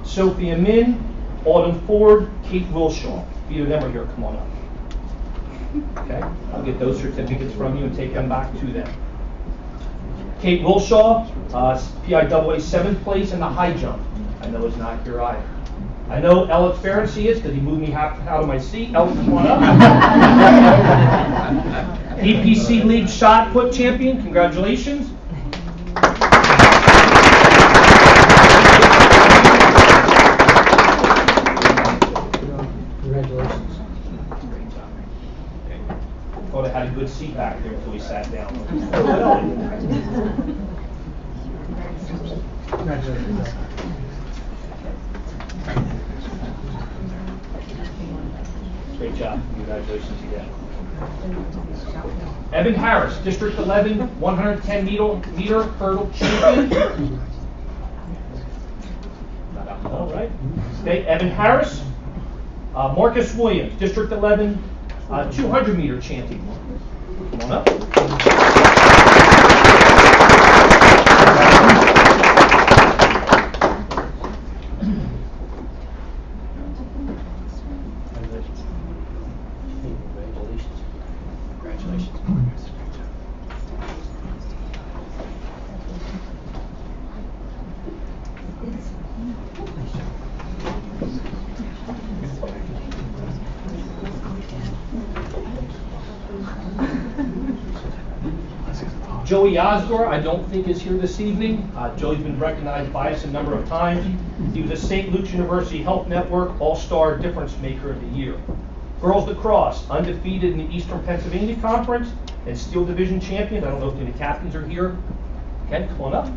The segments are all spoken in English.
Sophia Min, Autumn Ford, Kate Wilshaw. Either of them are here, come on up. Okay, I'll get those certificates from you and take them back to them. Kate Wilshaw, PIAA 7th place in the high jump. I know it's not here either. I know Elliot Ferenczi is because he moved me out of my seat. Elliot, come on up. EPC League shot put champion, congratulations. Congratulations. Thought I had a good seat back there until we sat down. Congratulations. Great job. Congratulations again. Evan Harris, District 11, 110 meter hurdle champion. All right. Okay, Evan Harris. Marcus Williams, District 11, 200 meter champion. Come on up. Joey Osdor, I don't think is here this evening. Joey's been recognized by us a number of times. He was a St. Luke's University Health Network All-Star Difference Maker of the Year. Girls lacrosse, undefeated in the Eastern Pennsylvania Conference and Steel Division champion. I don't know if any captains are here. Ken, come on up.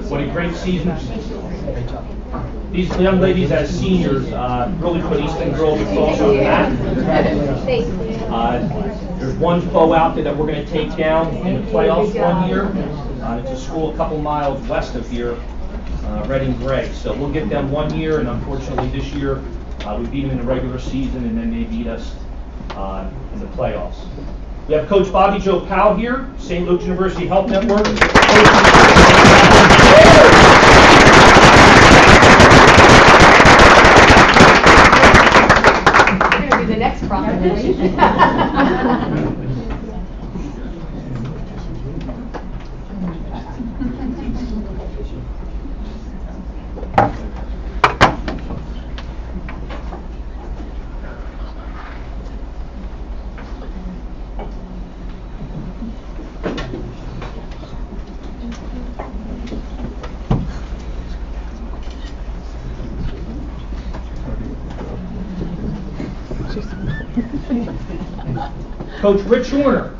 What a great season. These young ladies as seniors really put Eastern girls across on the map. There's one foe out there that we're going to take down in the playoffs one year. It's a school a couple miles west of here, Reading Gray. So we'll get them one year, and unfortunately this year we beat them in the regular season, and then they beat us in the playoffs. We have Coach Bobby Joe Powell here, St. Luke's University Health Network. You're going to be the next prophet. Coach Rich Horner,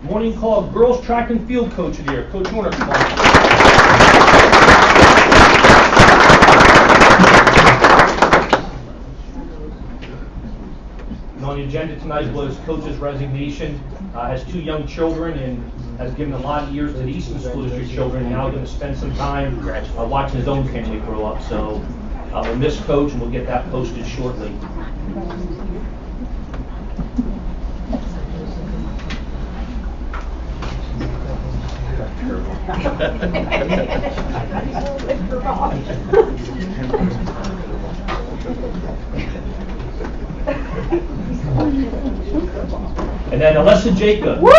morning call girls track and field coach of the year. Coach Horner, come on. And on the agenda tonight was Coach's resignation. Has two young children and has given a lot of years to the Easton School District children. Now going to spend some time watching his own family grow up. So we'll miss Coach, and we'll get that posted shortly. And then Alessa Jacob. Woo!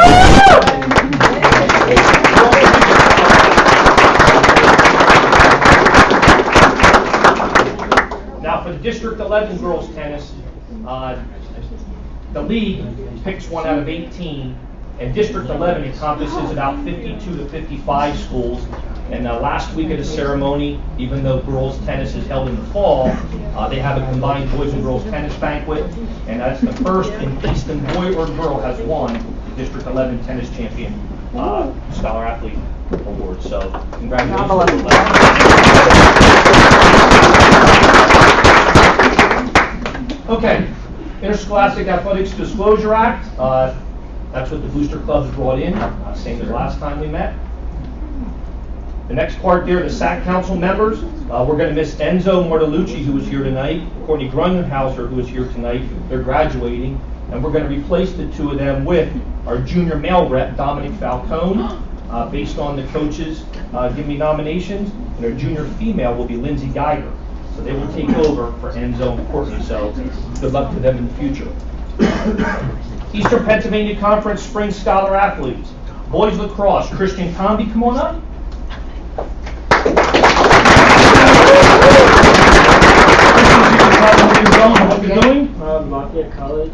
Now for the District 11 girls tennis, the league picks one out of 18. And District 11 encompasses about 52 to 55 schools. And last week of the ceremony, even though girls tennis is held in the fall, they have a combined boys and girls tennis banquet. And that's the first in Easton boy or girl has won the District 11 tennis champion scholar athlete award. So congratulations. Okay, Interscholastic Athletics Disclosure Act. That's what the booster clubs brought in, same as last time we met. The next part there, the SAC council members, we're going to miss Enzo Mortalucci, who was here tonight, Courtney Grunhauser, who is here tonight. They're graduating, and we're going to replace the two of them with our junior male rep, Dominic Falcone, based on the coaches giving me nominations, and our junior female will be Lindsay Geiger. So they will take over for Enzo and Courtney, so good luck to them in the future. Eastern Pennsylvania Conference Spring Scholar Athletes. Boys lacrosse, Christian Combi, come on up. What you're doing? Lafayette College.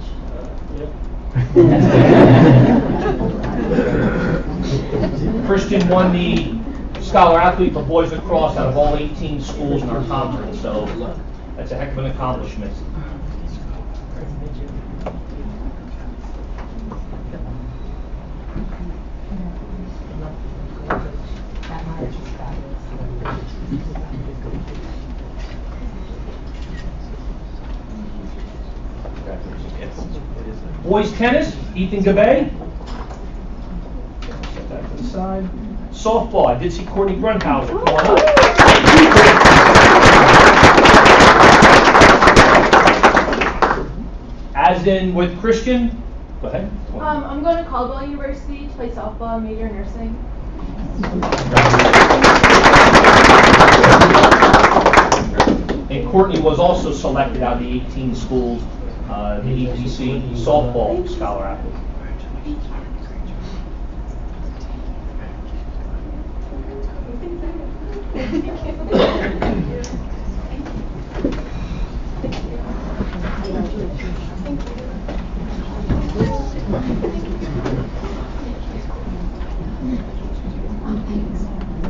Christian won the Scholar Athlete for boys lacrosse out of all 18 schools in our conference, so that's a heck of an accomplishment. Boys tennis, Ethan Gabay. Set that to the side. Softball, I did see Courtney Grunhauser. Come on up. As in with Christian, go ahead. I'm going to Caldwell University to play softball and major in nursing. And Courtney was also selected out of the 18 schools, the EPC softball scholar athlete.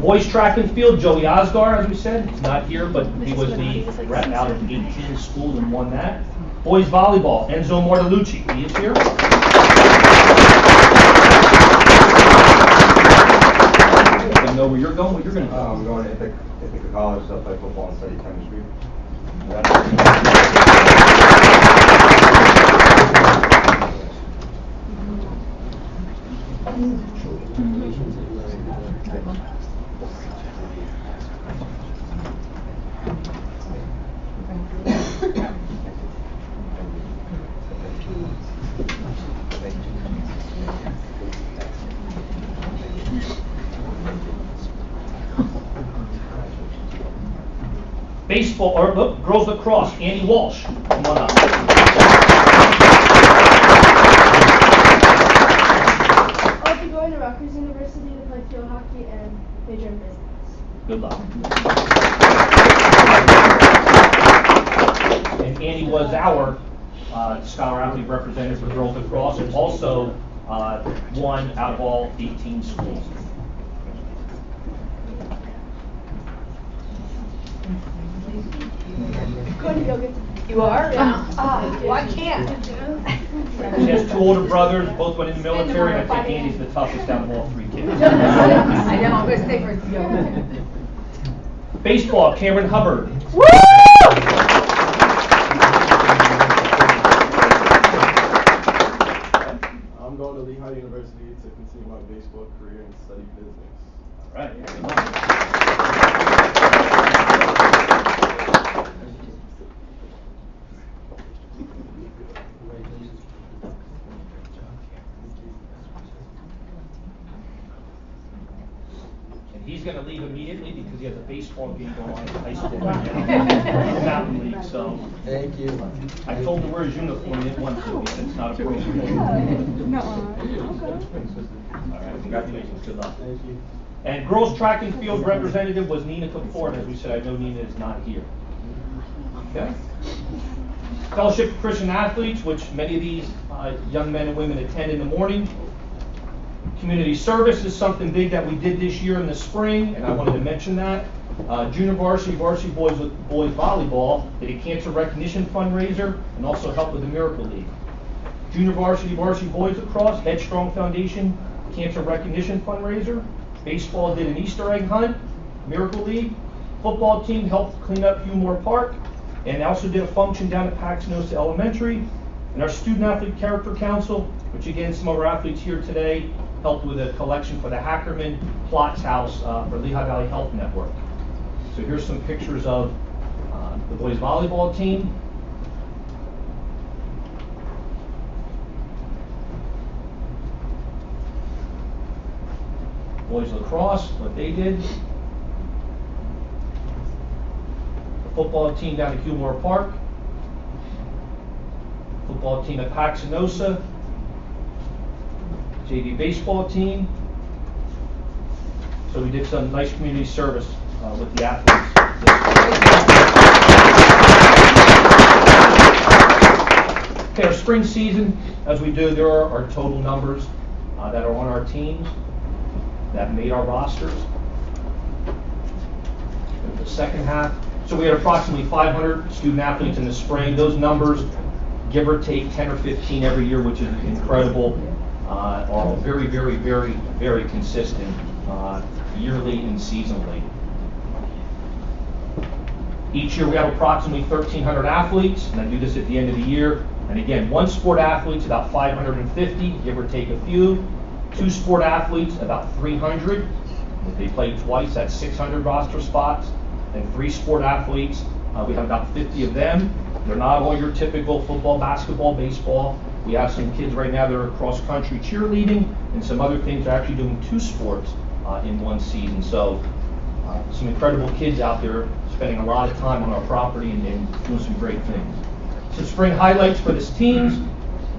Boys track and field, Joey Osgar, as we said, he's not here, but he was the rep out of 18 schools and won that. Boys volleyball, Enzo Mortalucci, he is here. You know where you're going? Where you're going to go? I'm going to Ithaca College to play football and study chemistry. Baseball, or look, girls lacrosse, Annie Walsh, come on up. I'll be going to Rutgers University to play field hockey and major in business. Good luck. And Annie was our scholar athlete representative for girls lacrosse, and also won out of all 18 schools. You are? Yeah. Well, I can't. She has two older brothers, both went in the military, and I think Annie's the toughest out of all three kids. I know, I'm going to stay for it. Baseball, Cameron Hubbard. Woo! I'm going to Lehigh University to continue my baseball career and study business. All right. He's going to leave immediately because he has a baseball game going on in high school right now. The Mountain League, so. Thank you. I told him to wear his uniform, he didn't want to, because it's not appropriate. No. All right, congratulations, good luck. Thank you. And girls track and field representative was Nina Kapoor, and as we said, I know Nina is not here. Okay? Fellowship of Christian Athletes, which many of these young men and women attend in the morning. Community service is something big that we did this year in the spring, and I wanted to mention that. Junior varsity boys volleyball did a cancer recognition fundraiser and also helped with the Miracle League. Junior varsity boys lacrosse, Headstrong Foundation cancer recognition fundraiser. Baseball did an Easter egg hunt, Miracle League. Football team helped clean up Hugh Park, and also did a function down at Paxnosa Elementary. And our Student Athlete Character Council, which again some of our athletes here today helped with a collection for the Hackerman Plots House for Lehigh Valley Health Network. So here's some pictures of the boys volleyball team. Boys lacrosse, what they did. The football team down at Gilmore Park. Football team at Paxinosa. JV baseball team. So we did some nice community service with the athletes. Okay, our spring season, as we do, there are our total numbers that are on our teams that made our rosters. The second half. So we had approximately 500 student athletes in the spring. Those numbers, give or take 10 or 15 every year, which is incredible, are very, very, very, very consistent yearly and seasonally. Each year we have approximately 1,300 athletes, and I do this at the end of the year. And again, one sport athlete's about 550, give or take a few. Two sport athletes, about 300. If they play twice, that's 600 roster spots. And three sport athletes, we have about 50 of them. They're not all your typical football, basketball, baseball. We have some kids right now that are cross country cheerleading, and some other things are actually doing two sports in one season. So some incredible kids out there spending a lot of time on our property and doing some great things. Some spring highlights for this teams.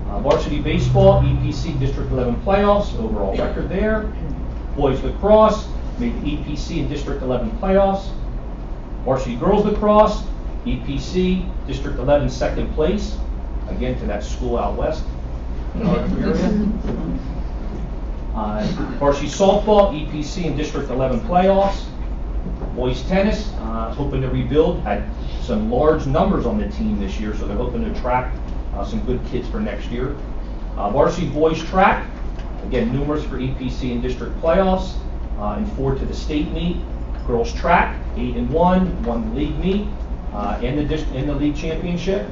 Varsity baseball, EPC District 11 playoffs, overall record there. Boys lacrosse, made the EPC and District 11 playoffs. Varsity girls lacrosse, EPC District 11 second place, again to that school out west in our area. Varsity softball, EPC and District 11 playoffs. Boys tennis, hoping to rebuild, had some large numbers on the team this year, so they're hoping to attract some good kids for next year. Varsity boys track, again numerous for EPC and district playoffs, and 4 to the state meet. Girls track, 8-1, won the league meet, and the league championship.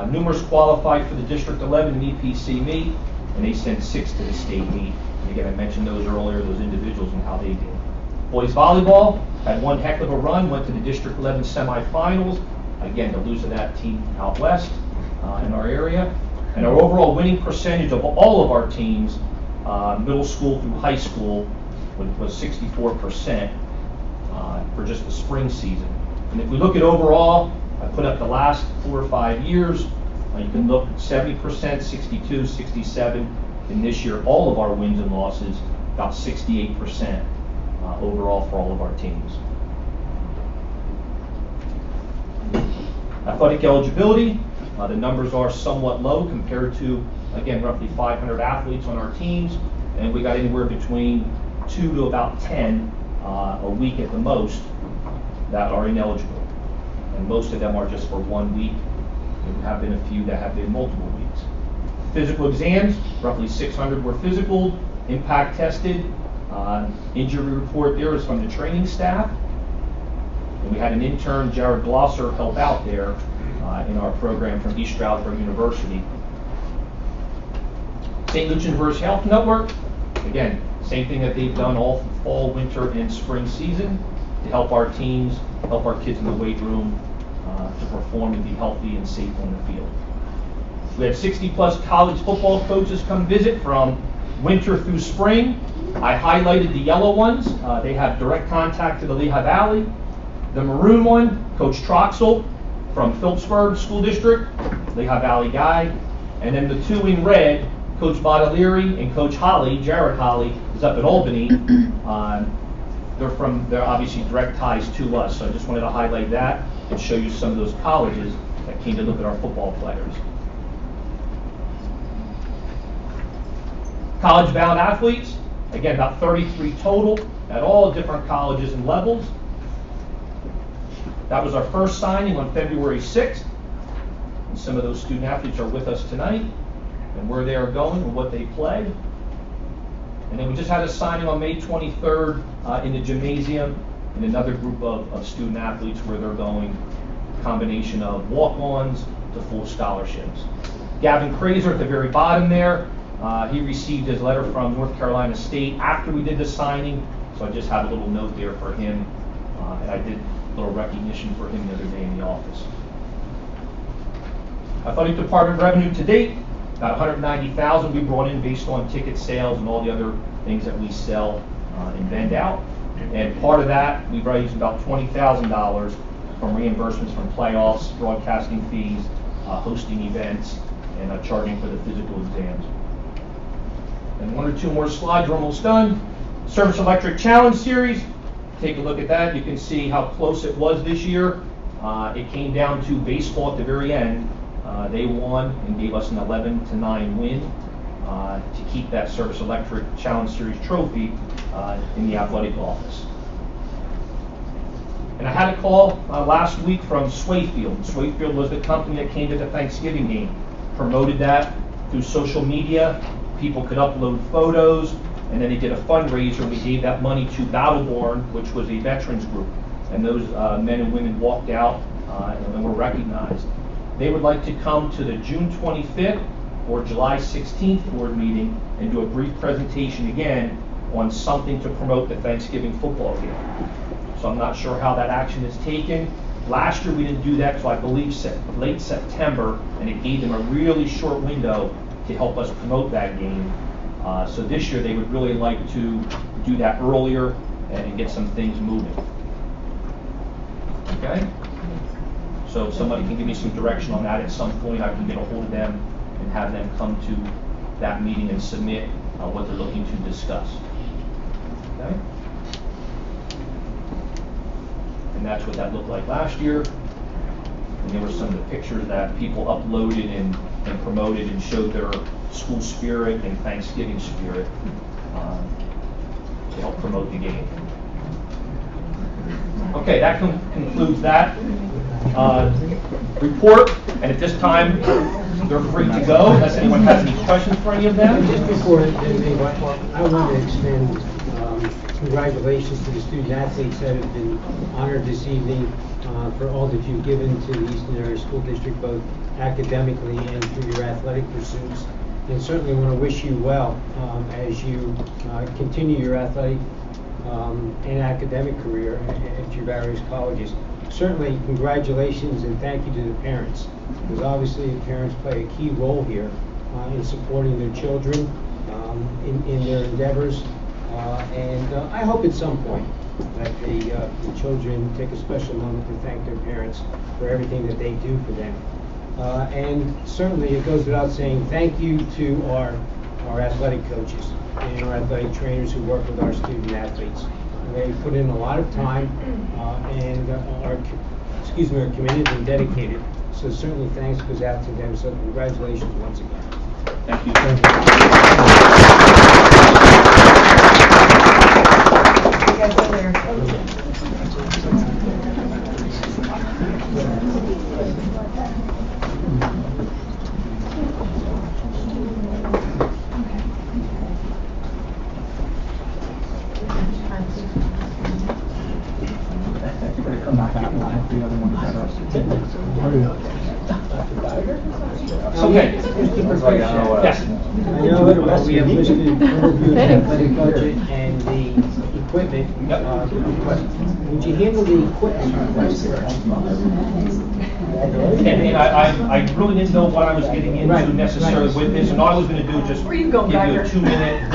Numerous qualified for the District 11 and EPC meet, and they sent 6 to the state meet. And again, I mentioned those earlier, those individuals and how they did. Boys volleyball had one heck of a run, went to the District 11 semifinals. Again, to lose to that team out west in our area. And our overall winning percentage of all of our teams, middle school through high school, was 64% for just the spring season. And if we look at overall, I put up the last 4 or 5 years. You can look at 70%, 62, 67, and this year all of our wins and losses, about 68% overall for all of our teams. Athletic eligibility, the numbers are somewhat low compared to, again, roughly 500 athletes on our teams, and we got anywhere between 2 to about 10 a week at the most that are ineligible. And most of them are just for 1 week. There have been a few that have been multiple weeks. Physical exams, roughly 600 were physical, impact tested. Injury report there is from the training staff. And we had an intern, Jared Glosser, help out there in our program from East Stroudsburg University. St. Luke's University Health Network, again, same thing that they've done all fall, winter, and spring season to help our teams, help our kids in the weight room to perform and be healthy and safe on the field. We had 60+ college football coaches come visit from winter through spring. I highlighted the yellow ones. They have direct contact to the Lehigh Valley. The maroon one, Coach Troxel from Phillipsburg School District, Lehigh Valley guy. And then the 2 in red, Coach Bottalieri and Coach Holly, Jared Holly, is up at Albany. They're obviously direct ties to us, so I just wanted to highlight that and show you some of those colleges that came to look at our football players. College-bound athletes, again, about 33 total at all different colleges and levels. That was our first signing on February 6th. And some of those student athletes are with us tonight and where they are going and what they play. And then we just had a signing on May 23rd in the gymnasium and another group of student athletes where they're going, a combination of walk-ons to full scholarships. Gavin Kraser at the very bottom there, He received his letter from North Carolina State after we did the signing, so I just have a little note there for him. And I did a little recognition for him the other day in the office. Athletic Department revenue to date, about $190,000 we brought in based on ticket sales and all the other things that we sell and vend out. And part of that, we've raised about $20,000 from reimbursements from playoffs, broadcasting fees, hosting events, and charging for the physical exams. And one or two more slides, we're almost done. Service Electric Challenge Series. Take a look at that. You can see how close it was this year. It came down to baseball at the very end. They won and gave us an 11-9 win to keep that Service Electric Challenge Series trophy in the athletic office. And I had a call last week from Swayfield. Swayfield was the company that came to the Thanksgiving game, promoted that through social media. People could upload photos, and then they did a fundraiser. We gave that money to Battleborn, which was a veterans group, and those men and women walked out and were recognized. They would like to come to the June 25th or July 16th board meeting and do a brief presentation again on something to promote the Thanksgiving football game. So I'm not sure how that action is taken. Last year we didn't do that until I believe late September, and it gave them a really short window to help us promote that game. So this year they would really like to do that earlier and get some things moving. Okay? So if somebody can give me some direction on that at some point, I can get a hold of them and have them come to that meeting and submit what they're looking to discuss. Okay? And that's what that looked like last year. And there were some of the pictures that people uploaded and promoted and showed their school spirit and Thanksgiving spirit to help promote the game. Okay, that concludes that report. And at this time, they're free to go unless anyone has any questions for any of them. Just before I want to extend congratulations to the student athletes that have been honored this evening for all that you've given to the Eastern Area School District, both academically and through your athletic pursuits. And certainly want to wish you well as you continue your athletic and academic career at your various colleges. Certainly congratulations and thank you to the parents, because obviously the parents play a key role here in supporting their children in their endeavors. And I hope at some point that the children take a special moment to thank their parents for everything that they do for them. And certainly it goes without saying thank you to our athletic coaches and our athletic trainers who work with our student athletes. They put in a lot of time and are committed and dedicated. So certainly thanks goes out to them. So congratulations once again. Thank you. Okay. Yes. I know that we have listed overview of the athletic budget and the equipment. Would you handle the equipment request first? And I really didn't know what I was getting into necessarily with this, and all I was going to do is just give you a 2-minute.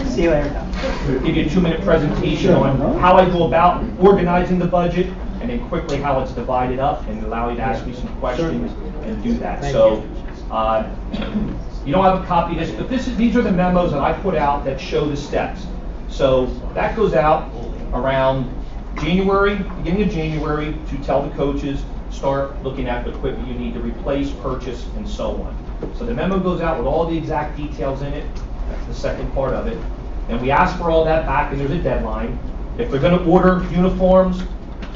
See you later. Give you a 2-minute presentation on how I go about organizing the budget, and then quickly how it's divided up, and allow you to ask me some questions and do that. So you don't have a copy of this, but these are the memos that I put out that show the steps. So that goes out around January, beginning of January, to tell the coaches, start looking at the equipment you need to replace, purchase, and so on. So the memo goes out with all the exact details in it. That's the second part of it. And we ask for all that back, and there's a deadline. If they're going to order uniforms,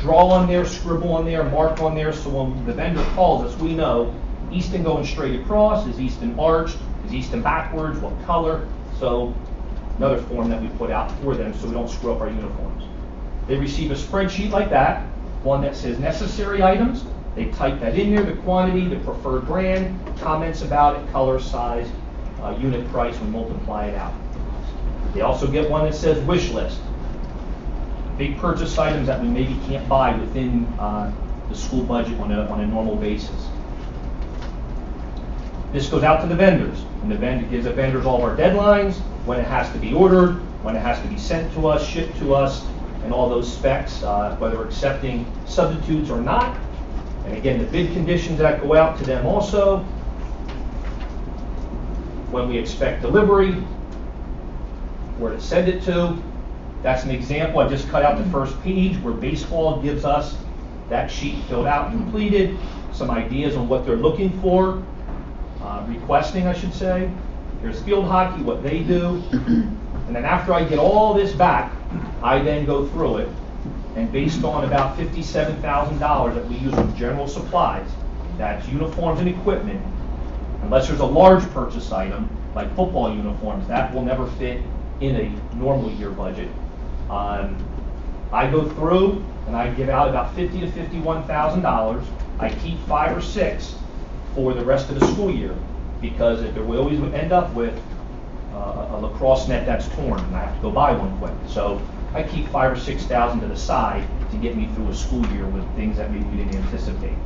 draw on there, scribble on there, mark on there, so when the vendor calls us, we know Easton going straight across, is Easton arched, is Easton backwards, what color. So another form that we put out for them so we don't screw up our uniforms. They receive a spreadsheet like that, one that says necessary items, They type that in there, the quantity, the preferred brand, comments about it, color, size, unit price, we multiply it out. They also get one that says wish list. Big purchase items that we maybe can't buy within the school budget on a normal basis. This goes out to the vendors, and the vendor gives the vendors all of our deadlines, when it has to be ordered, when it has to be sent to us, shipped to us, and all those specs, whether we're accepting substitutes or not. And again, the bid conditions that go out to them also, when we expect delivery, where to send it to. That's an example. I just cut out the first page where baseball gives us that sheet filled out and completed, some ideas on what they're looking for, requesting, I should say. Here's field hockey, what they do. And then after I get all this back, I then go through it, and based on about $57,000 that we use on general supplies, that's uniforms and equipment, unless there's a large purchase item, like football uniforms, that will never fit in a normal year budget. I go through and I give out about $50,000 to $51,000. I keep 5 or 6 for the rest of the school year, because if we always end up with a lacrosse net that's torn, and I have to go buy one quick. So I keep 5 or 6,000 to the side to get me through a school year with things that maybe we didn't anticipate.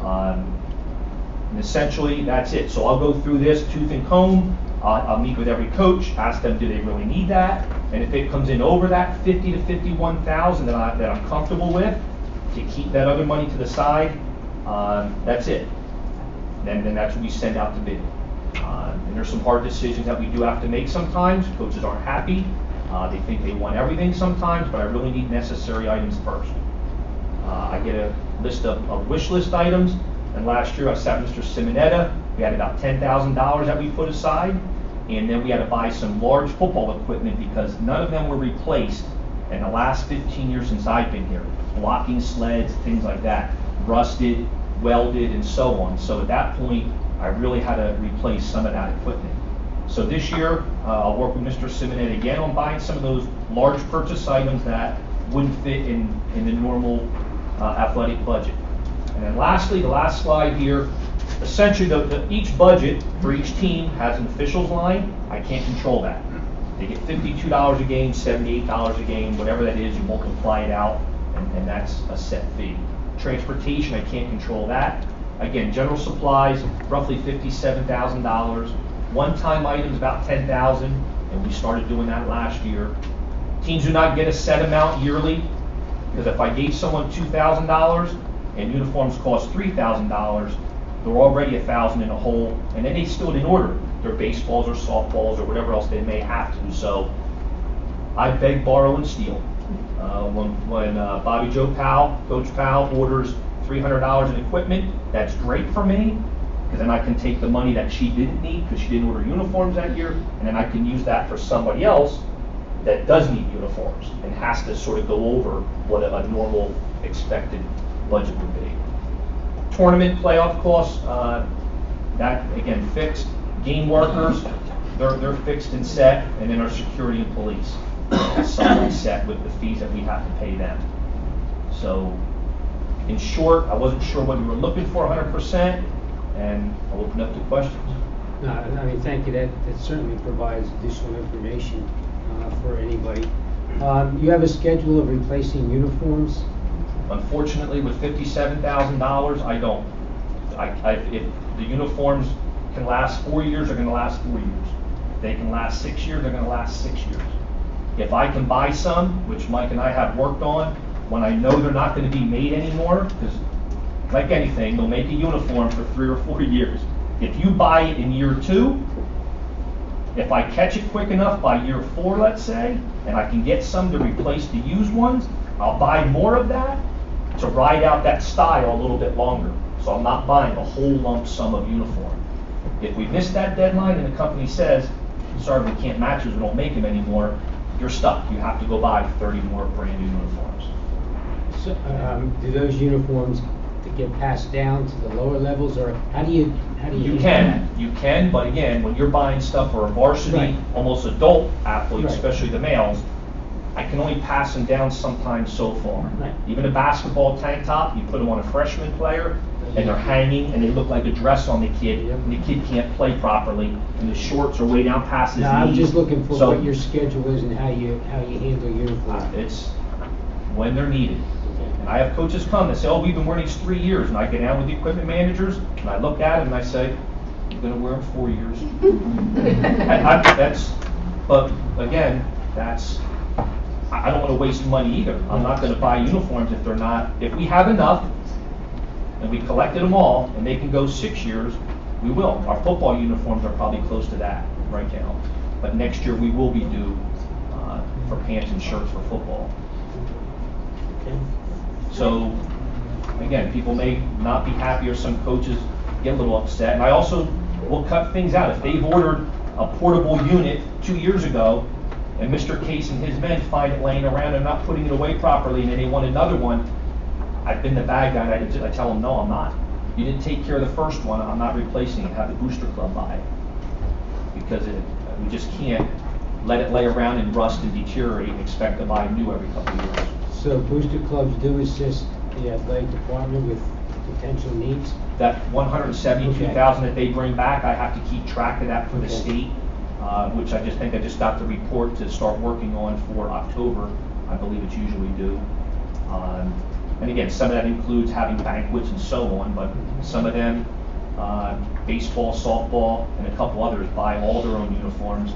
And essentially, that's it. So I'll go through this tooth and comb. I'll meet with every coach, ask them, do they really need that? And if it comes in over that 50 to 51,000 that I'm comfortable with, to keep that other money to the side, that's it. Then that's what we send out to bid. And there's some hard decisions that we do have to make sometimes. Coaches aren't happy. They think they want everything sometimes, but I really need necessary items first. I get a list of wish list items, and last year I sat with Mr. Simonetta. We had about $10,000 that we put aside, and then we had to buy some large football equipment because none of them were replaced in the last 15 years since I've been here. Blocking sleds, things like that, rusted, welded, and so on. So at that point, I really had to replace some of that equipment. So this year, I'll work with Mr. Simonetta again on buying some of those large purchase items that wouldn't fit in the normal athletic budget. And then lastly, the last slide here, essentially each budget for each team has an officials line. I can't control that. They get $52 a game, $78 a game, whatever that is, you multiply it out, and that's a set fee. Transportation, I can't control that. Again, general supplies, roughly $57,000. One-time items, about $10,000, and we started doing that last year. Teams do not get a set amount yearly, because if I gave someone $2,000 and uniforms cost $3,000, they're already $1,000 in a hole, and then they still didn't order their baseballs or softballs or whatever else they may have to. So I beg, borrow, and steal. When Bobby Joe Powell, Coach Powell, orders $300 in equipment, that's great for me, because then I can take the money that she didn't need because she didn't order uniforms that year, and then I can use that for somebody else that does need uniforms and has to sort of go over what a normal expected budget would be. Tournament playoff costs, that again fixed. Game workers, they're fixed and set, and then our security and police, somewhat set with the fees that we have to pay them. So, in short, I wasn't sure what you were looking for 100%, and I'll open up to questions. No, I mean, thank you. That certainly provides additional information for anybody. You have a schedule of replacing uniforms? Unfortunately, with $57,000, I don't. If the uniforms can last 4 years, they're going to last 4 years. If they can last 6 years, they're going to last 6 years. If I can buy some, which Mike and I have worked on, when I know they're not going to be made anymore, because like anything, they'll make a uniform for 3 or 4 years. If you buy it in year 2, if I catch it quick enough by year 4, let's say, and I can get some to replace the used ones, I'll buy more of that to ride out that style a little bit longer. So I'm not buying a whole lump sum of uniform. If we miss that deadline and the company says, sorry, we can't match those, we don't make them anymore, you're stuck. You have to go buy 30 more brand new uniforms. So, do those uniforms get passed down to the lower levels, or how do you You can, but again, when you're buying stuff for a varsity, Right. almost adult athlete, Right. especially the males, I can only pass them down sometimes so far. Right. Even a basketball tank top, you put them on a freshman player, and they're hanging, and they look like a dress on the kid, and the kid can't play properly, and the shorts are way down past his No, knees. I'm just looking for So, what your schedule is and how you handle uniform. it's when they're needed. And I have coaches come and say, oh, we've been wearing these 3 years, and I get down with the equipment managers, and I look at them and I say, you're gonna wear them 4 years. But again, I don't wanna waste money either. I'm not gonna buy uniforms if they're not, if we have enough, and we collected them all, and they can go 6 years, we will. Our football uniforms are probably close to that right now. But next year, we will be due for pants and shirts for football. Okay. So, again, people may not be happy, or some coaches get a little upset. And I also will cut things out. If they've ordered a portable unit 2 years ago, and Mr. Case and his men find it laying around and not putting it away properly, and then they want another one, I've been the bad guy, and I tell them, no, I'm not. You didn't take care of the first one, I'm not replacing it. Have the booster club buy it. Because we just can't let it lay around and rust and deteriorate and expect to buy new every couple of years. So booster clubs do assist the athletic department with potential needs? That 172,000 that they bring back, I have to keep track of that for the state, which I just got the report to start working on for October. I believe it's usually due. And again, some of that includes having banquets and so on, but some of them, baseball, softball, and a couple others buy all their own uniforms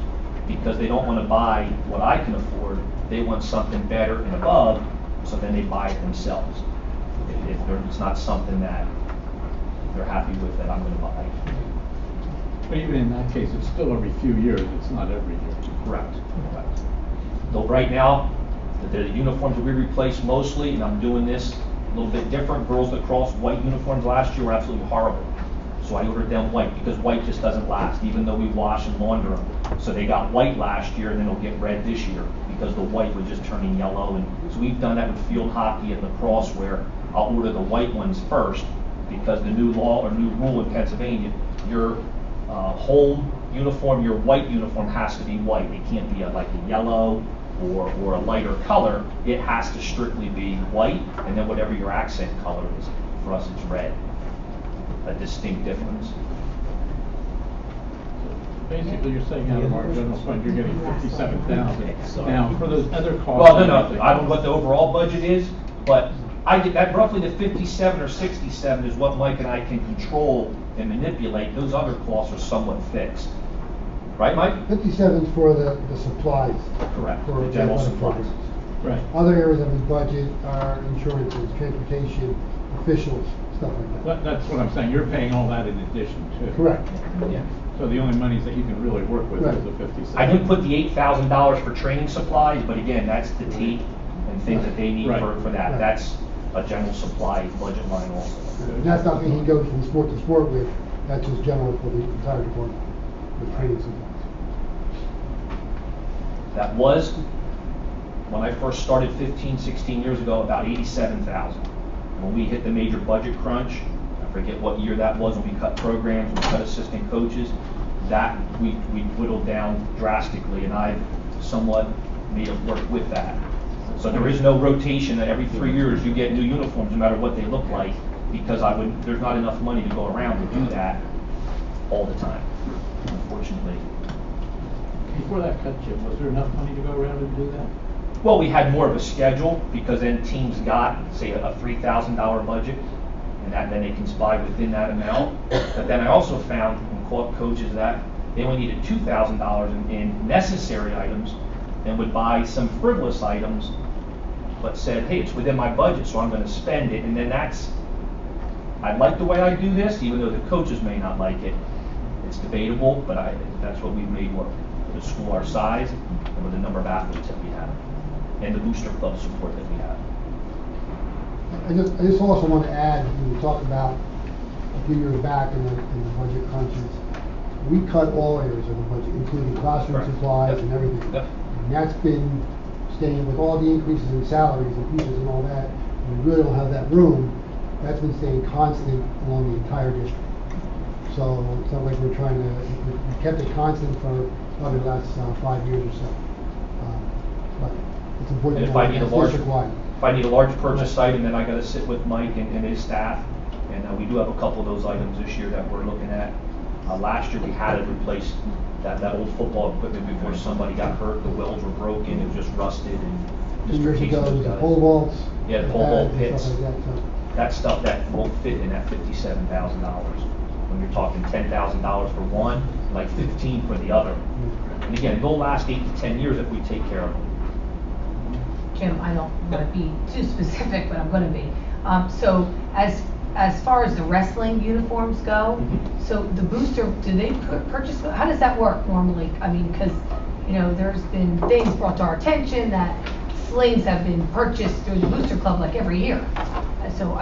because they don't want to buy what I can afford. They want something better and above, so then they buy it themselves. It's not something that they're happy with that I'm going to buy. But even in that case, it's still every few years, it's not every year. Correct. Though right now, the uniforms that we replaced mostly, and I'm doing this a little bit different, girls lacrosse white uniforms last year were absolutely horrible. So I ordered them white because white just doesn't last, even though we wash and launder them. So they got white last year, and then they'll get red this year because the white was just turning yellow. And so we've done that with field hockey and lacrosse, where I'll order the white ones first because the new law or new rule in Pennsylvania, your home uniform, your white uniform has to be white. It can't be like a yellow or a lighter color. It has to strictly be white, and then whatever your accent color is. For us, it's red. A distinct difference. Basically, you're saying out of our general fund, you're getting 57,000. Now, for those other costs. Well, no, I don't know what the overall budget is, but I get that roughly the 57 or 67 is what Mike and I can control and manipulate. Those other costs are somewhat fixed. Right, Mike? 57 is for the supplies. Correct, For the general athletic supplies. programs. Right. Other areas of the budget are insurances, transportation, officials, stuff like that. That's what I'm saying, you're paying all that in addition to. Correct. Yeah. So the only monies that you can really work with Right. is the 57. I did put the $8,000 for training supplies, but again, that's the tape and things that they need Right. for that. Right. That's a general supply budget line also. And that's not that he goes from sport to sport with, that's just general for the entire department, with training supplies. That was, when I first started 15, 16 years ago, about 87,000. When we hit the major budget crunch, I forget what year that was, when we cut programs, we cut assistant coaches, that we whittled down drastically, and I somewhat made it work with that. So there is no rotation that every 3 years you get new uniforms, no matter what they look like, because there's not enough money to go around to do that all the time, unfortunately. Before that cut, Jim, was there enough money to go around and do that? Well, we had more of a schedule, because then teams got, say, a $3,000 budget, and then they can buy within that amount. But then I also found and caught coaches that they only needed $2,000 in necessary items, and would buy some frivolous items, but said, hey, it's within my budget, so I'm going to spend it. And then I like the way I do this, even though the coaches may not like it. It's debatable, but that's what we've made work. The school our size, and with the number of athletes that we have, and the booster club support that we have. I just also want to add, when we talked about a few years back in the budget crunches, we cut all areas of the budget, including classroom Correct. supplies Yep. and everything. Yep. And that's been staying with all the increases in salaries and pieces and all that. We really don't have that room. That's been staying constant along the entire district. So it's not like we're trying to, we kept it constant for probably the last 5 years or so. But it's important. And if I need a large, district-wide. if I need a large purchase item, then I gotta sit with Mike and his staff. And we do have a couple of those items this year that we're looking at. Last year, we had to replace that old football equipment before somebody got hurt. The welds were broken, it was just rusted. And 2 years Mr. Casey ago, it was the got it. pole vaults. Yeah, the pole vault and pits. stuff like that, so. That stuff that won't fit in that $57,000. When you're talking $10,000 for one, like 15 for the other. And again, it'll last 8 to 10 years if we take care of them. Jim, I don't want to be too specific, but I'm going to be. So as far as the wrestling uniforms go, Mhm. so the booster, do they purchase, how does that work normally? I mean, because, you know, there's been things brought to our attention that slings have been purchased through the booster club like every year. So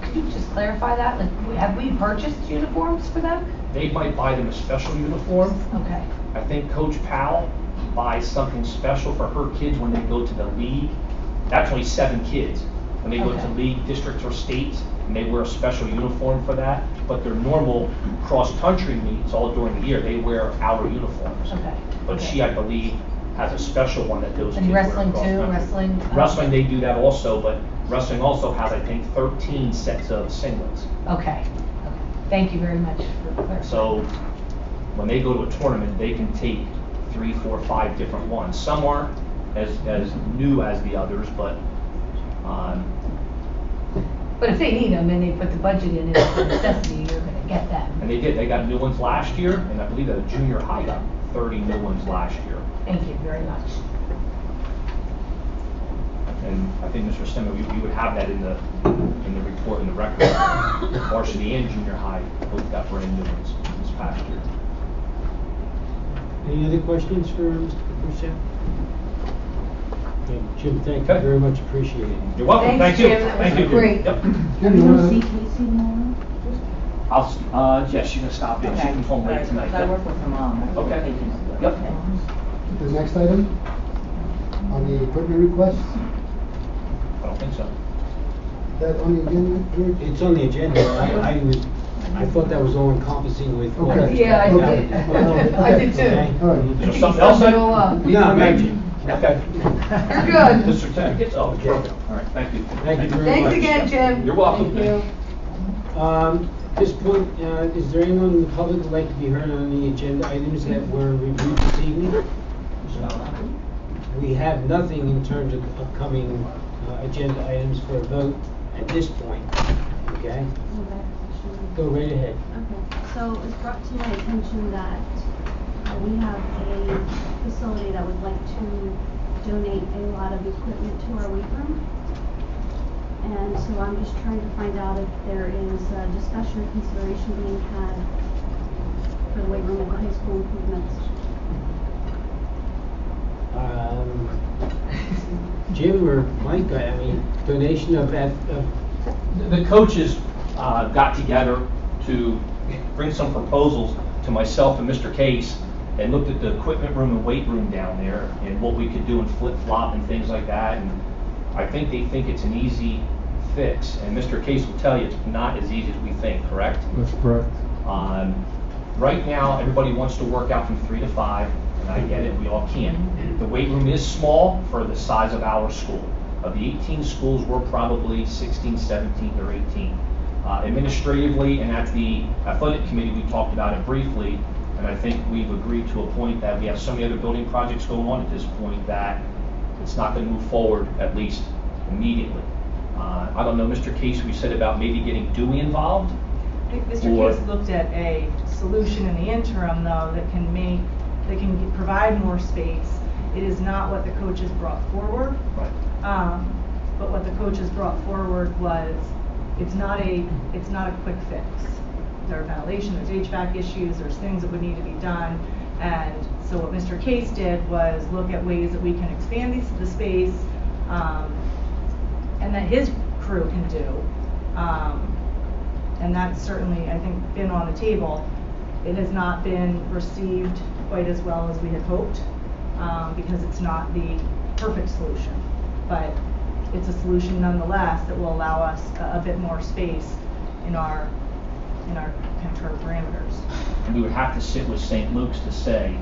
could you just clarify that? Like, have we purchased uniforms for them? They might buy them a special uniform. Okay, I think Coach Powell buys something special for her kids when they go to the league. That's only 7 kids. When they go to Okay. league, districts, or states, and they wear a special uniform for that. But their normal cross-country meets all during the year, they wear our uniforms. okay. But okay. she, I believe, has a special one that those kids And wear wrestling too, cross-country. wrestling? Wrestling, they do that also, but wrestling also has, I think, 13 sets of singlets. Okay, okay. Thank you very much for clarifying. So when they go to a tournament, they can take 3, 4, 5 different ones. Some aren't as new as the others, but But if they need them and they put the budget in and it's a necessity, you're going to get them. and they did. They got new ones last year, and I believe the junior high got 30 new ones last year. Thank you very much. And I think, Mr. Stemmer, we would have that in the report, in the record. Varsity and junior high both got brand new ones this past year. Any other questions for Mr. Boucher? Okay, Jim, thank you Okay. very much, appreciate it. You're welcome. Thanks, Thank you. Jim. That was Thank you. great. Yep. Jim, you wanna- Yes, she's gonna stop in. She can home late tonight. I work with her mom. Okay. Yep. The next item on the equipment request, I don't think so. is that on the agenda, George? It's on the agenda, I thought that was all encompassing with. all Okay. the- Yeah, I Okay. did. I did too. Okay. All right. Is there something else? Sum it all up. No, thank you. Okay. You're good. The certificates? Oh, okay. All right, thank you. Thank you very much. Thanks again, Jim. You're welcome. Thank you. At this point, is there anyone in the public who'd like to be heard on the agenda items that were reviewed this evening? We have nothing in terms of upcoming agenda items for a vote at this point, okay? Go right ahead. Okay, so it's brought to my attention that we have a facility that would like to donate a lot of equipment to our weight room. And so I'm just trying to find out if there is discussion or consideration being had for the weight room at the high school improvements. Jim or Mike, I mean, donation of The coaches got together to bring some proposals to myself and Mr. Case and looked at the equipment room and weight room down there and what we could do in flip-flop and things like that. And I think they think it's an easy fix. And Mr. Case will tell you it's not as easy as we think, correct? That's correct. Right now, everybody wants to work out from 3 to 5, and I get it, we all can. The weight room is small for the size of our school. Of the 18 schools, we're probably 16, 17, or 18. Administratively, and at the athletic committee, we talked about it briefly, and I think we've agreed to a point that we have so many other building projects going on at this point that it's not going to move forward, at least immediately. I don't know, Mr. Case, we said about maybe getting Dewey involved? I think Mr. Or- Case looked at a solution in the interim, though, that can provide more space. It is not what the coaches brought forward. Right. But what the coaches brought forward was, it's not a quick fix. There are ventilation, there's HVAC issues, there's things that would need to be done. And so what Mr. Case did was look at ways that we can expand the space, and that his crew can do. And that's certainly, I think, been on the table. It has not been received quite as well as we had hoped, because it's not the perfect solution. But it's a solution nonetheless that will allow us a bit more space in our control parameters. And we would have to sit with St. Luke's to say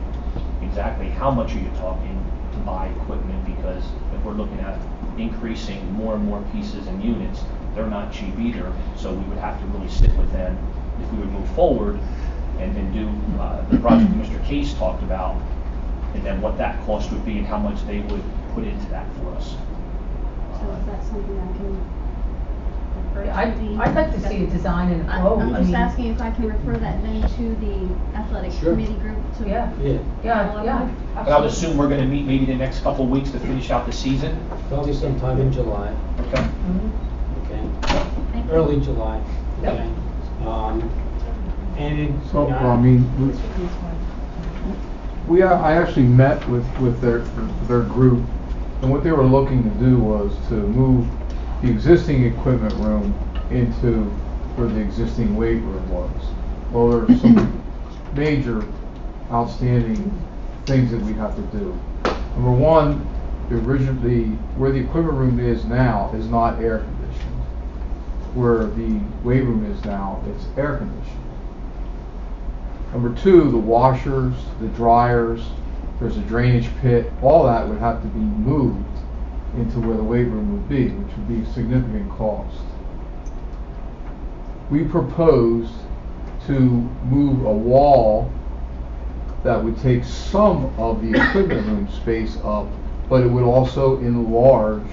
exactly how much are you talking, to buy equipment, because if we're looking at increasing more and more pieces and units, they're not cheap either. So we would have to really sit with them if we would move forward and do the project that Mr. Case talked about, and then what that cost would be and how much they would put into that for us. So is that something I can refer Yeah, to the? I'd like to see a design and a quote. I'm I just mean- asking if I can refer that then to the athletic Sure. committee group to. Yeah. Yeah, Yeah. And I would assume we're gonna meet maybe the next couple of weeks to finish out the season. probably sometime in July, Okay. Mhm. okay? Thank you. Early July, Yep. okay? And it. So, you know, I mean, I actually met with their group, and what they were looking to do was to move the existing equipment room into where the existing weight room was. Well, there's some major outstanding things that we have to do. Number one, where the equipment room is now is not air conditioned. Where the weight room is now, it's air conditioned. Number two, the washers, the dryers, there's a drainage pit, all that would have to be moved into where the weight room would be, which would be a significant cost. We proposed to move a wall that would take some of the equipment room space up, but it would also enlarge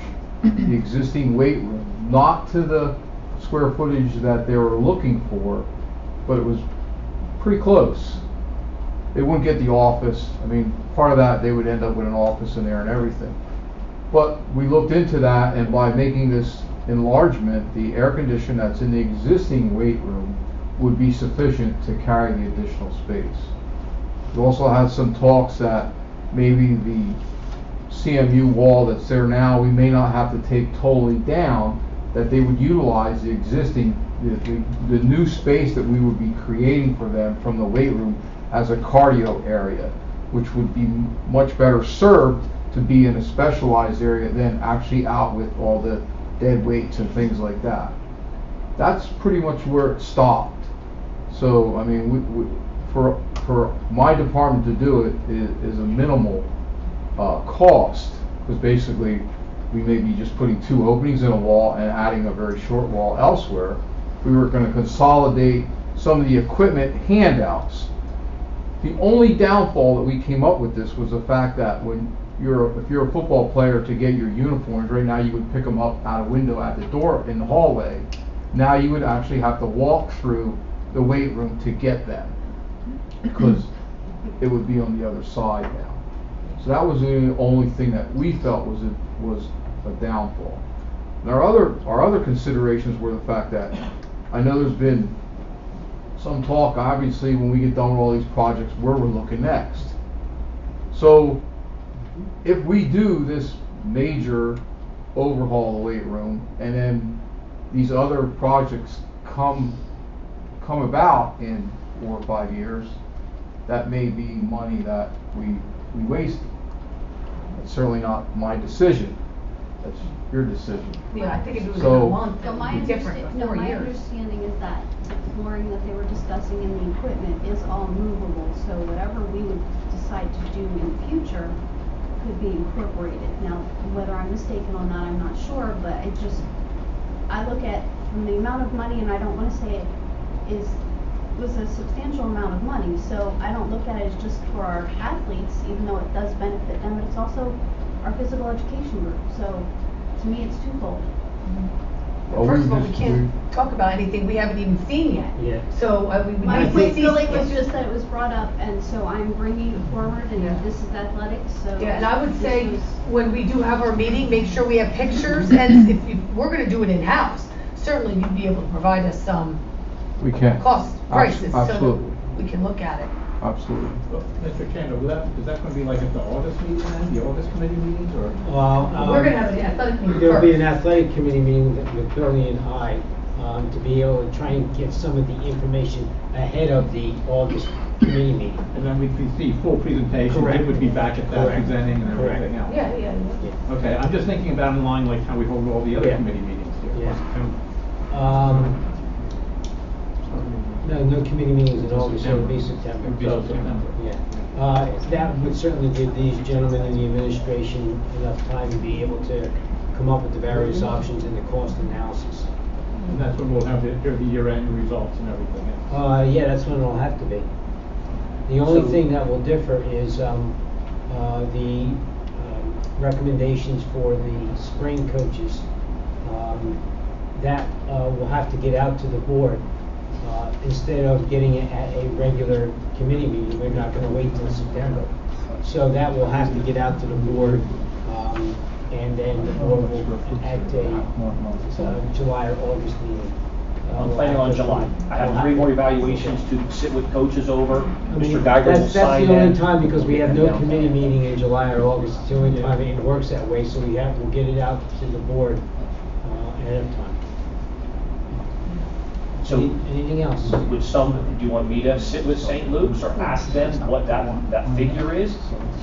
the existing weight room, not to the square footage that they were looking for, but it was pretty close. They wouldn't get the office. I mean, part of that, they would end up with an office in there and everything. But we looked into that, and by making this enlargement, the air condition that's in the existing weight room would be sufficient to carry the additional space. We also had some talks that maybe the CMU wall that's there now, we may not have to take totally down, that they would utilize the existing, the new space that we would be creating for them from the weight room as a cardio area, which would be much better served to be in a specialized area than actually out with all the dead weights and things like that. That's pretty much where it stopped. So, I mean, for my department to do it is a minimal cost, because basically we may be just putting 2 openings in a wall and adding a very short wall elsewhere. We were going to consolidate some of the equipment handouts. The only downfall that we came up with this was the fact that if you're a football player, to get your uniforms, right now you would pick them up out a window at the door in the hallway. Now you would actually have to walk through the weight room to get them, because it would be on the other side now. So that was the only thing that we felt was a downfall. And our other considerations were the fact that I know there's been some talk, obviously, when we get done with all these projects, where we're looking next. So if we do this major overhaul of the weight room, and then these other projects come about in 4 or 5 years, that may be money that we wasted. That's certainly not my decision. That's your decision. Yeah, I think if it was in So- a month, So it my would be different, but 4 my years. understanding is that the flooring that they were discussing in the equipment is all movable, so whatever we would decide to do in the future could be incorporated. Now, whether I'm mistaken on that, I'm not sure, but I look at, from the amount of money, and I don't wanna say it was a substantial amount of money, so I don't look at it as just for our athletes, even though it does benefit them, but it's also our physical education group, so to me, it's twofold. Well, First of all, we just- can't talk about anything we haven't even seen yet. Yeah. So, we would My need to point see. really was just that it was brought up, and so I'm bringing it forward, and Yeah. this is athletics, so. Yeah, and I would this say, was- when we do have our meeting, make sure we have pictures, and if we're gonna do it in-house, certainly you'd be able to provide us some We can. cost prices, so Absolutely. that we can look at it. Absolutely. Well, Mr. Chandler, is that going to be like at the August meeting then, the August committee meetings, or? Well, We're gonna have an athletic meeting there'll be an first. athletic committee meeting with Billy and I, to be able to try and get some of the information ahead of the August committee meeting. And then we can see full presentation, Correct. Jim would be back at that Correct. presenting and Correct. everything else. Yeah. Yeah. Okay, I'm just thinking about in line like how we hold all the other Yeah. committee meetings here. Yeah. No committee meetings in August, so it'll be September. It'll be September. Yeah. That would certainly give these gentlemen in the administration enough time to be able to come up with the various options and the cost analysis. And that's when we'll have the year-end results and everything. Yeah, that's when it'll have to be. The only So- thing that will differ is the recommendations for the spring coaches. That will have to get out to the board. Instead of getting it at a regular committee meeting, we're not gonna wait till September. So that will have to get out to the board, and then the board will act a July or August meeting. I'm planning on July. I have 3 more evaluations to sit with coaches over. I mean, Mr. Geiger will that's sign the only them. time, because we have no committee meeting in July or August. It's the only time it works that way, so we'll get it out to the board ahead of time. So Anything else? do you want me to sit with St. Luke's or ask them what that figure is?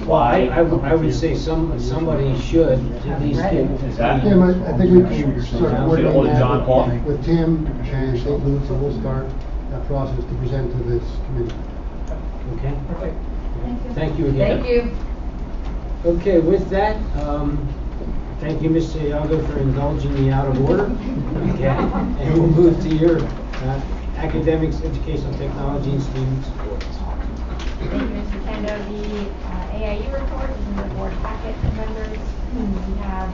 Well, I would say somebody should at least get. Is that- Tim, I think we can start Get coordinating ahold of John Hall. that with Tim and St. Luke's, and we'll start that process to present to this committee. Okay? Perfect. Thank you again. Thank you. Okay, with that, thank you, Mr. Iago, for indulging me out of order. Okay, and we'll move to your academics, educational technology, and student support. Thank you, Mr. Kendo. The AIU report is in the board packet, members. We have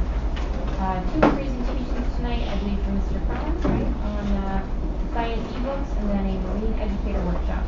2 presentations tonight, I believe, from Mr. Collins, right, on science ebooks, and then a marine educator workshop.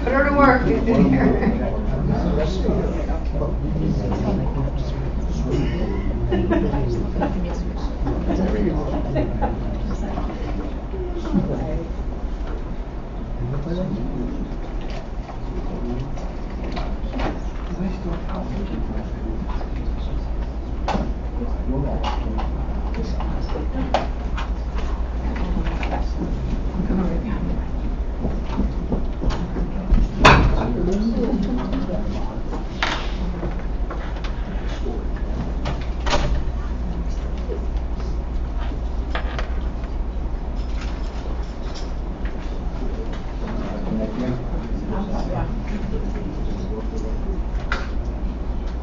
Put her to work.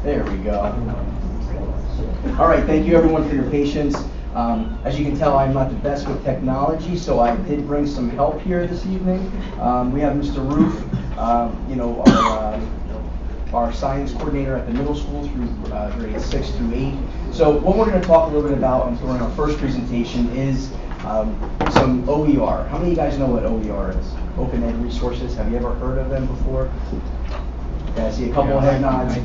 There we go. All right, thank you everyone for your patience. As you can tell, I'm not the best with technology, so I did bring some help here this evening. We have Mr. Roof, our science coordinator at the middle school through grades 6 through 8. So what we're going to talk a little bit about during our first presentation is some OER. How many of you guys know what OER is? Open Ed Resources. Have you ever heard of them before? Okay, I see a couple of head nods.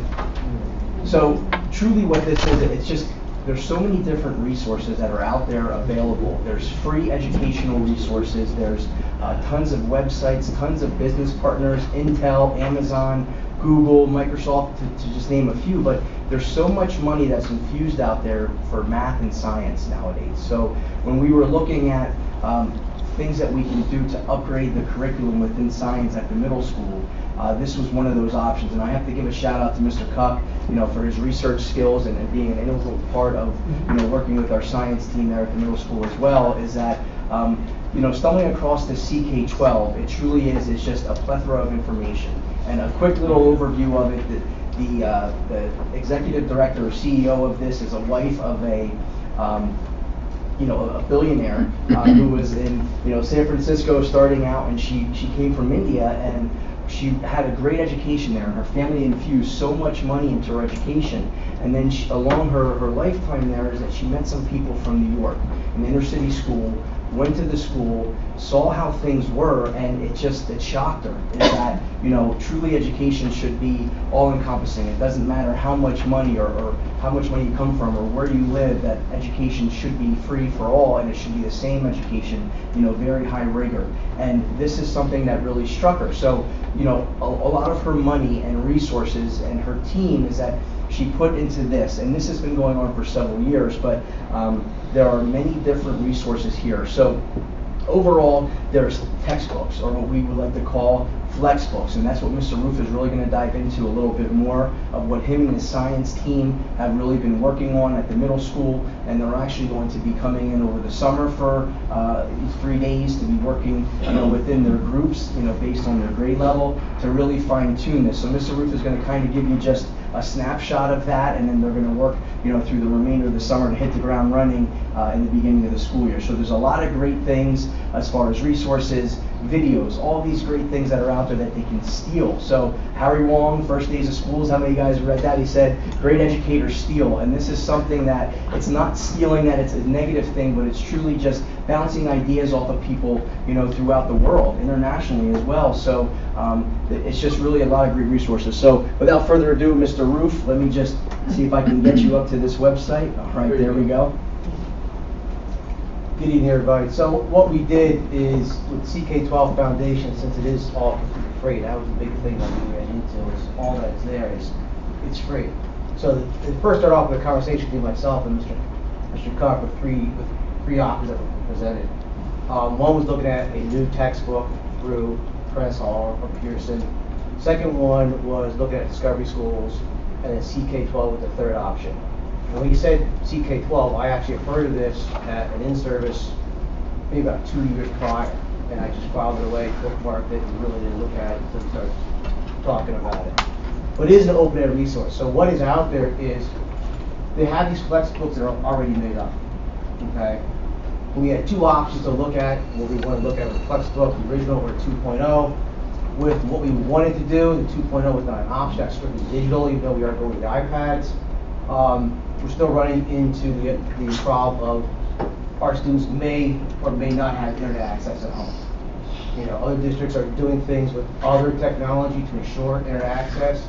So truly what this is, it's just, there's so many different resources that are out there available. There's free educational resources, there's tons of websites, tons of business partners, Intel, Amazon, Google, Microsoft, to just name a few, but there's so much money that's infused out there for math and science nowadays. So when we were looking at things that we can do to upgrade the curriculum within science at the middle school, this was one of those options. And I have to give a shout out to Mr. Cuck, for his research skills and being an integral part of, working with our science team there at the middle school as well, is that, stumbling across the CK12, it truly is, it's just a plethora of information. And a quick little overview of it, the executive director or CEO of this is a wife of a billionaire who was in, San Francisco starting out, and she came from India, and she had a great education there, and her family infused so much money into her education. And then along her lifetime there is that she met some people from New York, an inner city school, went to the school, saw how things were, and it shocked her, is that, you know, truly education should be all-encompassing. It doesn't matter how much money or how much money you come from or where you live, that education should be free for all, and it should be the same education, you know, very high rigor. And this is something that really struck her. So, you know, a lot of her money and resources and her team is that she put into this, and this has been going on for several years, but there are many different resources here. So overall, there's textbooks, or what we would like to call flex books, and that's what Mr. Roof is really going to dive into a little bit more of what him and his science team have really been working on at the middle school, and they're actually going to be coming in over the summer for 3 days to be working, you know, within their groups, you know, based on their grade level to really fine tune this. So Mr. Roof is going to kind of give you just a snapshot of that, and then they're going to work, you know, through the remainder of the summer to hit the ground running in the beginning of the school year. So there's a lot of great things as far as resources, videos, all these great things that are out there that they can steal. So Harry Wong, First Days of Schools, how many guys read that? He said, great educators steal. And this is something that it's not stealing, that it's a negative thing, but it's truly just bouncing ideas off of people, you know, throughout the world, internationally as well. So it's just really a lot of great resources. So without further ado, Mr. Roof, let me just see if I can get you up to this website. All right, there we go. Good evening, everybody. So what we did is with CK12 Foundation, since it is all free, that was the big thing that we ran into, is all that's there is it's free. So it first started off with a conversation between myself and Mr. Cook with three options that were presented. One was looking at a new textbook through Press Hall or Pearson. Second one was looking at Discovery Schools, and then CK12 was the third option. And when you said CK12, I actually have heard of this at an in-service maybe about 2 years prior, and I just filed it away, bookmarked it, and really didn't look at it until we started talking about it. But it is an open ed resource. So what is out there is they have these flex books that are already made up. Okay? We had two options to look at. What we want to look at was the flex book, the original or 2.0. With what we wanted to do, the 2.0 was not an option, that's strictly digital, even though we are going with the iPads. We're still running into the problem of our students may or may not have internet access at home. You know, other districts are doing things with other technology to ensure internet access.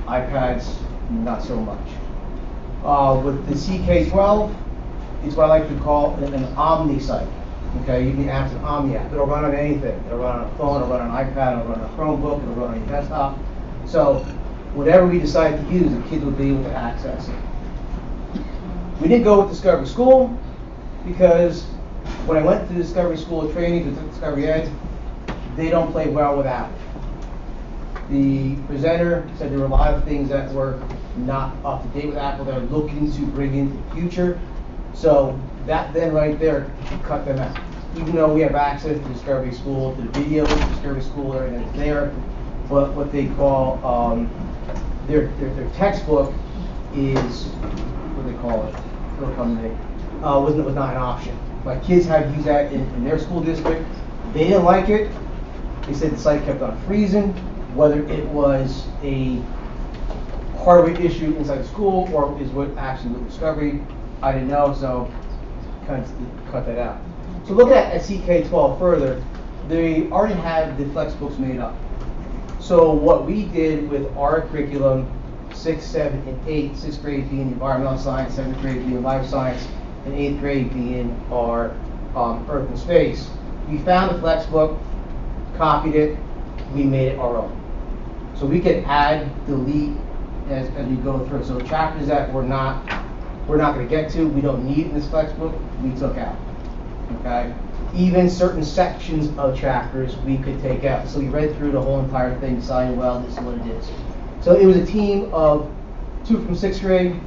iPads, not so much. With the CK12, it's what I like to call an Omni site. Okay, you can ask an Omni app. It'll run on anything. It'll run on a phone, it'll run on an iPad, it'll run on a Chromebook, it'll run on your desktop. So whatever we decide to use, the kids will be able to access it. We didn't go with Discovery School because when I went to Discovery School training to Discovery Ed, they don't play well with Apple. The presenter said there were a lot of things that were not up to date with Apple they're looking to bring into the future. So that then right there cut them out. Even though we have access to Discovery School, to the videos, Discovery School, everything is there, but what they call their textbook is what they call it. It'll come to me. Was not an option. My kids had to use that in their school district. They didn't like it. They said the site kept on freezing. Whether it was a hardware issue inside the school or is what actually with Discovery, I didn't know, so kind of cut that out. So look at CK12 further. They already have the flex books made up. So what we did with our curriculum, 6, 7, and 8, 6th grade being environmental science, 7th grade being life science, and 8th grade being our earth and space. We found the flex book, copied it, we made it our own. So we can add, delete as we go through. So chapters that we're not going to get to, we don't need in this flex book, we took out. Okay? Even certain sections of chapters we could take out. So we read through the whole entire thing, deciding, well, this is what it is. So it was a team of 2 from 6th grade,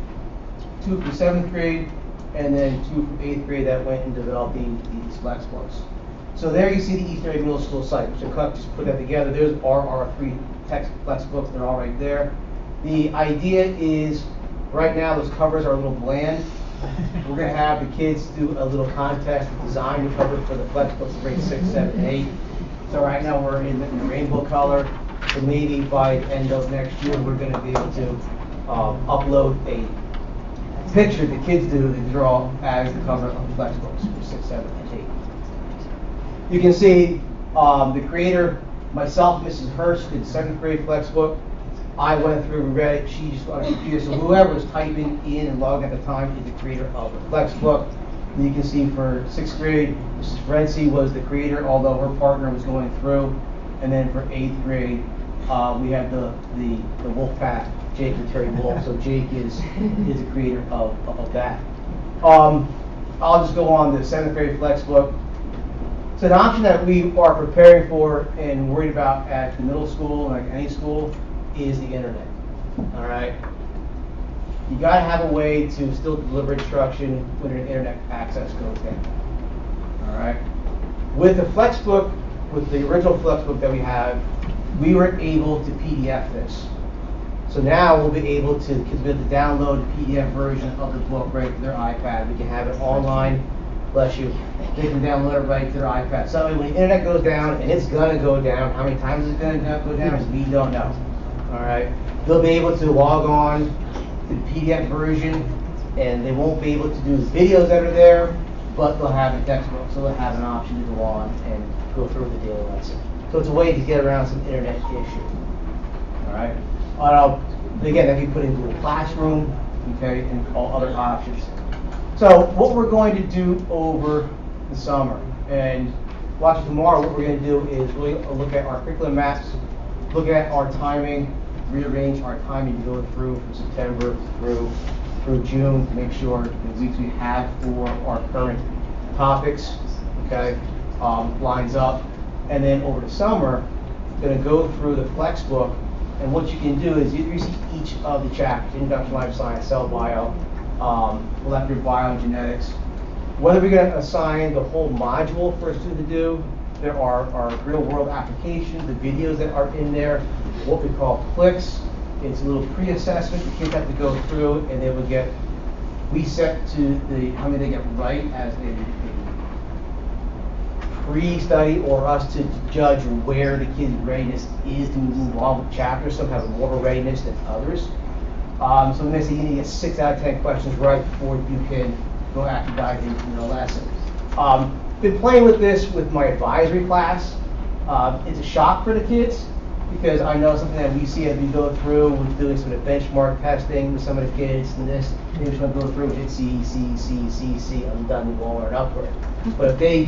2 from 7th grade, and then 2 from 8th grade that went in developing these flex books. So there you see the Eastern Area Middle School site. Mr. Cook just put that together. There's our 3 text flex books. They're all right there. The idea is, right now those covers are a little bland. We're going to have the kids do a little contest to design the cover for the flex books for grade 6, 7, and 8. So right now we're in the rainbow color. So maybe by the end of next year we're going to be able to upload a picture the kids do to draw as the cover of the flex books for 6, 7, and 8. You can see the creator, myself, Mrs. Hurst, did 7th grade Flexbook. I went through and read it. She just on a computer. So whoever was typing in and logging at the time is the creator of the Flexbook. And you can see for 6th grade, Mrs. Renzi was the creator, although her partner was going through. And then for 8th grade, we have the Wolfpack, Jake and Terry Wolf. So Jake is the creator of that. I'll just go on the 7th grade Flexbook. So an option that we are preparing for and worried about at the middle school, like any school, is the internet. All right. You got to have a way to still deliver instruction when your internet access goes down. All right. With the Flexbook, with the original Flexbook that we have, we were able to PDF this. So now we'll be able to, kids will be able to download the PDF version of the book right to their iPad. We can have it online. Bless you. They can download it right to their iPad. So when the internet goes down, and it's gonna go down, how many times is it gonna go down? We don't know. All right. They'll be able to log on to the PDF version, and they won't be able to do the videos that are there, but they'll have the textbook, so they'll have an option to go on and go through the daily lesson. So it's a way to get around some internet issue. All right. Again, that can be put into a classroom, okay, and all other options. So what we're going to do over the summer, and watching tomorrow, what we're going to do is really look at our curriculum maps, look at our timing, rearrange our timing to go through from September through June to make sure the weeks we have for our current topics, okay, lines up. And then over the summer, going to go through the Flexbook, and what you can do is you see each of the chapters: Introduction to Life Science, Cell Bio, Molecular Bio and Genetics. Whether we're going to assign the whole module for a student to do, there are real-world applications, the videos that are in there, what we call clicks. It's a little pre-assessment. The kids have to go through, and they will get reset to how many they get right as a pre-study, or us to judge where the kid's readiness is to move on with chapters. Some have more of a readiness than others. So they say you need to get 6 out of 10 questions right before you can go after dive into the lesson. Been playing with this with my advisory class. It's a shock for the kids, because I know something that we see as we go through with doing some of the benchmark testing with some of the kids, and this, they just want to go through and hit C, I'm done, move onward and upward. But if they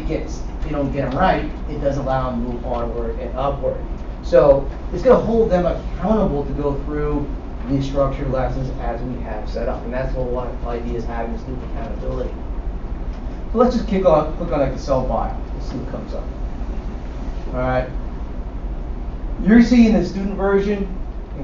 don't get them right, it doesn't allow them to move onward and upward. So it's going to hold them accountable to go through these structured lessons as we have set up, and that's what one of the ideas having student accountability. So let's just click on like the cell bio. Let's see what comes up. All right. You're seeing the student version,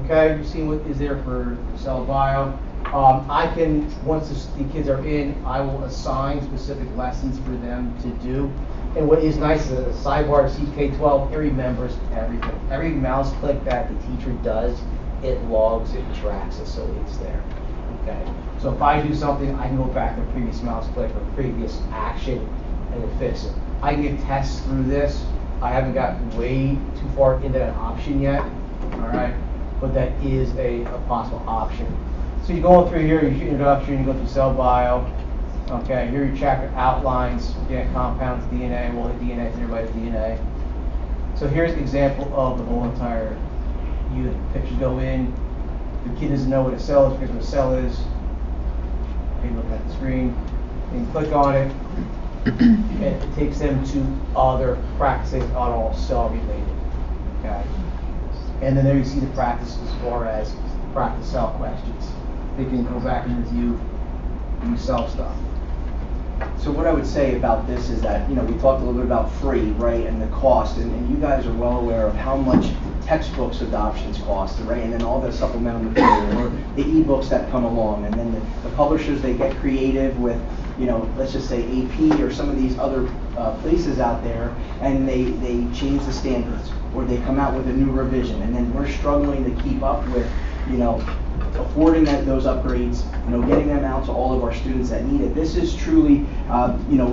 okay? You're seeing what is there for cell bio. I can, once the kids are in, I will assign specific lessons for them to do. And what is nice is that the sidebar CK12, it remembers everything. Every mouse click that the teacher does, it logs, it tracks it, so it's there. Okay. So if I do something, I can go back to a previous mouse click or previous action and then fix it. I can get tests through this. I haven't gotten way too far into that option yet, all right? But that is a possible option. So you're going through here, your introduction, you go through cell bio, okay? Here your chapter outlines, again, compounds, DNA, we'll hit DNA, everybody's DNA. So here's an example of the whole entire unit. Pictures go in, the kid doesn't know what a cell is, because what a cell is. Okay, look at the screen, and click on it. And it takes them to other practices on all cell related. Okay. And then there you see the practice as far as practice cell questions. They can go back and review cell stuff. So what I would say about this is that, we talked a little bit about free, right, and the cost, and you guys are well aware of how much textbooks adoptions cost, right, and then all the supplemental material, or the ebooks that come along, and then the publishers, they get creative with, let's just say AP or some of these other places out there, and they change the standards, or they come out with a new revision, and then we're struggling to keep up with, affording those upgrades, getting them out to all of our students that need it. This is truly,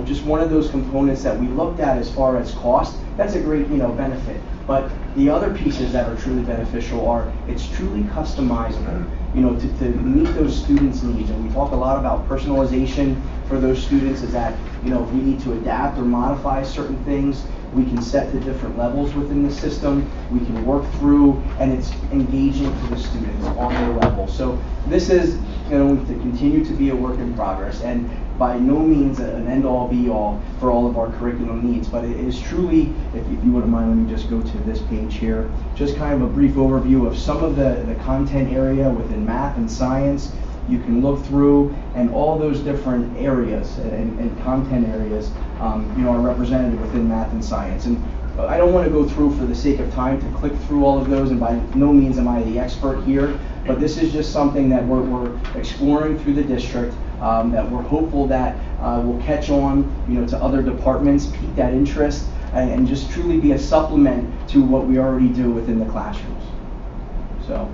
just one of those components that we looked at as far as cost. That's a great, benefit. But the other pieces that are truly beneficial are, it's truly customizable, to meet those students' needs. And we talk a lot about personalization for those students, is that, we need to adapt or modify certain things. We can set the different levels within the system. We can work through, and it's engaging to the students on their level. So this is going to continue to be a work in progress, and by no means an end-all be-all for all of our curriculum needs, but it is truly, if you wouldn't mind, let me just go to this page here, just kind of a brief overview of some of the content area within math and science. You can look through, and all those different areas and content areas are represented within math and science. And I don't want to go through for the sake of time to click through all of those, and by no means am I the expert here, but this is just something that we're exploring through the district, that we're hopeful that will catch on to other departments, pique that interest, and just truly be a supplement to what we already do within the classrooms. So,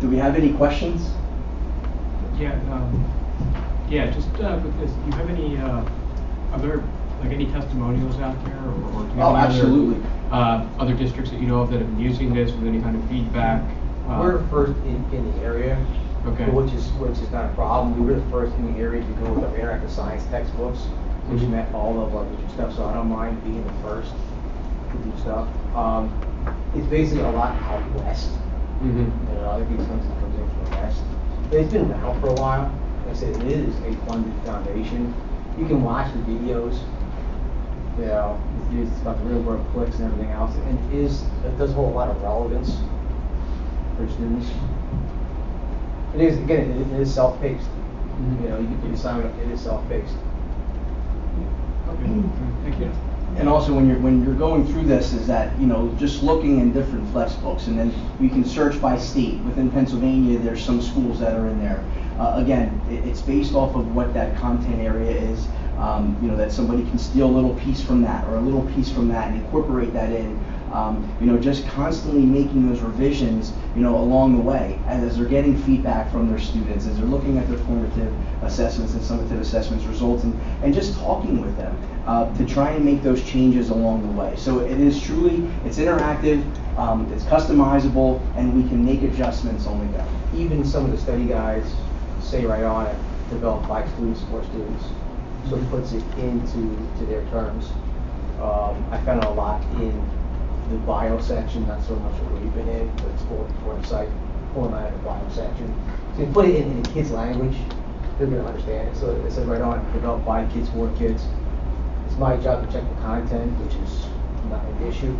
do we have any questions? Yeah, just with this, do you have any, are there like any testimonials out there, or do you have any absolutely. Other districts that you know of that have been using this with any kind of feedback? We're first in the area, okay. which is not a problem. We were the first in the area to go with our interactive science textbooks, which met all of our district stuff, so I don't mind being the first to do stuff. It's basically a lot out west. Other people comes in from the west. But it's been around for a while. Like I said, it is a funded foundation. You can watch the videos. It's about the real world clicks and everything else, and it does hold a lot of relevance for students. It is self-paced. You can sign up. It is self-paced. Okay. Thank you. And also, when you're going through this, is that just looking in different flex books, and then we can search by state. Within Pennsylvania, there's some schools that are in there. Again, it's based off of what that content area is. That somebody can steal a little piece from that or a little piece from that and incorporate that in. Just constantly making those revisions, along the way as they're getting feedback from their students, as they're looking at their formative assessments and summative assessments results, and just talking with them to try and make those changes along the way. So it is truly, it's interactive, it's customizable, and we can make adjustments on the go. Even some of the study guides say right on it, developed by students for students. So it puts it into their terms. I found a lot in the bio section, not so much what we've been in, but it's for the site, pulling out of the bio section. So you put it in the kids' language, they're going to understand it. So it says right on, developed by kids for kids. It's my job to check the content, which is not an issue.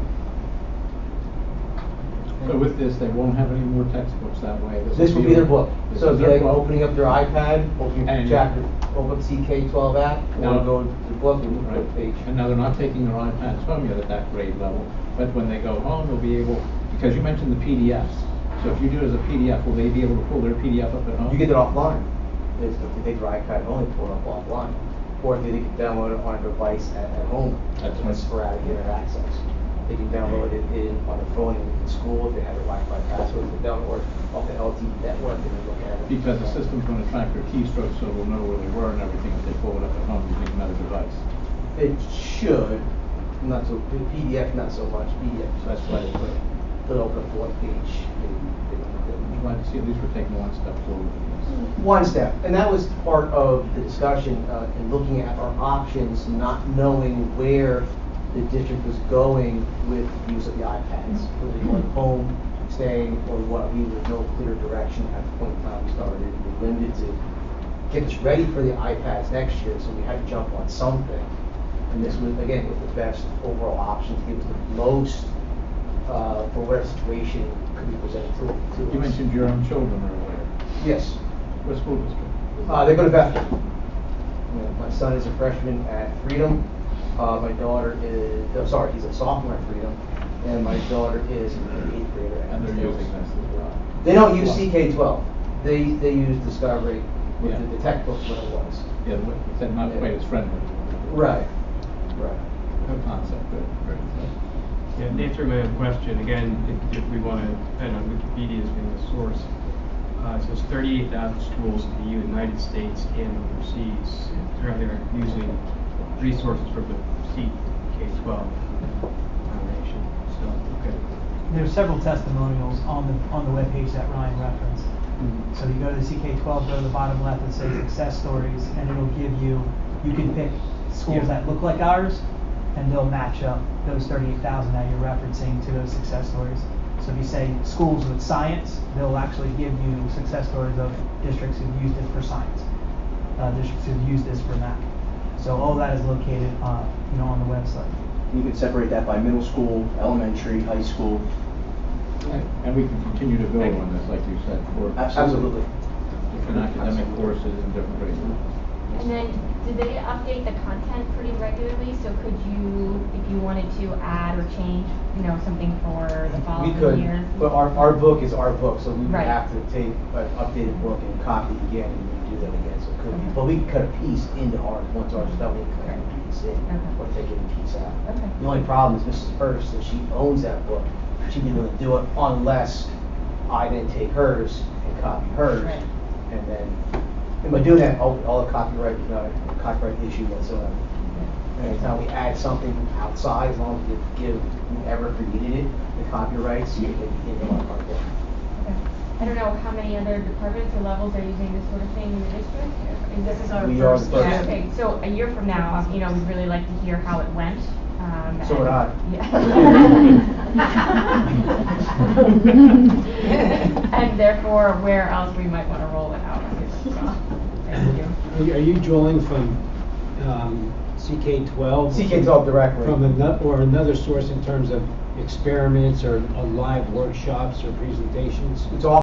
So with this, they won't have any more textbooks that way? This will be their book. So if they're book. opening up their iPad, open chapter, open up CK12 app, No. or go to the book and look at the page. And now they're not taking their iPads home yet at that grade level, but when they go home, they'll be able, because you mentioned the PDFs. So if you do it as a PDF, will they be able to pull their PDF up at home? You get it offline. If they take their iPad home, they pull it up offline. Or if they can download it on a device at home, That's with right. sporadic internet access. They can download it on their phone in school if they have their Wi-Fi password. They download off the LTE network and they look at it. Because the system's going to track their keystrokes, so it'll know where they were and everything if they pull it up at home using another device. It should, not so, the PDF not so much, PDF, so that's why they put it open for one page. I'm glad to see at least we're taking one step forward. One step, and that was part of the discussion in looking at our options, not knowing where the district was going with the use of the iPads. Whether they went home, staying, or what, we with no clear direction at the point in time we started. We were limited to get us ready for the iPads next year, so we had to jump on something. And this was, again, was the best overall option to give us the most for whatever situation could be presented to us. You mentioned your own children earlier. Yes. What school district? They go to Bethel. My son is a freshman at Freedom. My daughter is, he's a sophomore at Freedom. And my daughter is an 8th grader. And they're using this as well. They don't use CK12. They use Discovery with the textbooks what it was. Yeah, you said not quite as friendly. Right. Good concept, good, great. Yeah, to answer my own question, again, if we want to depend on Wikipedia as being the source, it says 38,000 schools in the United States and overseas. Currently are using resources from the K-12 foundation. So, okay. There's several testimonials on the webpage that Ryan referenced. So you go to the CK12, go to the bottom left and say success stories, and it'll give you can pick schools that look like ours, and they'll match up those 38,000 that you're referencing to those success stories. So if you say schools with science, they'll actually give you success stories of districts who've used it for science, districts who've used this for math. So all that is located, on the website. You could separate that by middle school, elementary, high school. And we can continue to build on this, like you said, for Absolutely. different academic courses and different grade groups. And then, do they update the content pretty regularly? So could you, if you wanted to add or change, something for the We following could, years? but our book is our book, so we would Right. have to take an updated book and copy it again and redo that again, so it could be, Okay. but we could cut a piece into ours, once ours is done, we can cut a piece in, Okay. or take a piece out. Okay. The only problem is Mrs. Hurst, since she owns that book, she'd be able to do it unless I then take hers and copy hers. Right. And then, and by doing that, all the copyright issue whatsoever. Anytime we add something outside, as long as we give whoever created it the copyrights, it can be into our book. Okay. I don't know how many other departments or levels are using this sort of thing in the district? This is our We are first. the first. Yeah, okay, so a year from now, we'd really like to hear how it went. So would I. And therefore, where else we might want to roll it out. So, thank you. Are you drawing from CK12? CK12 directly. From another source in terms of experiments or live workshops or presentations? It's all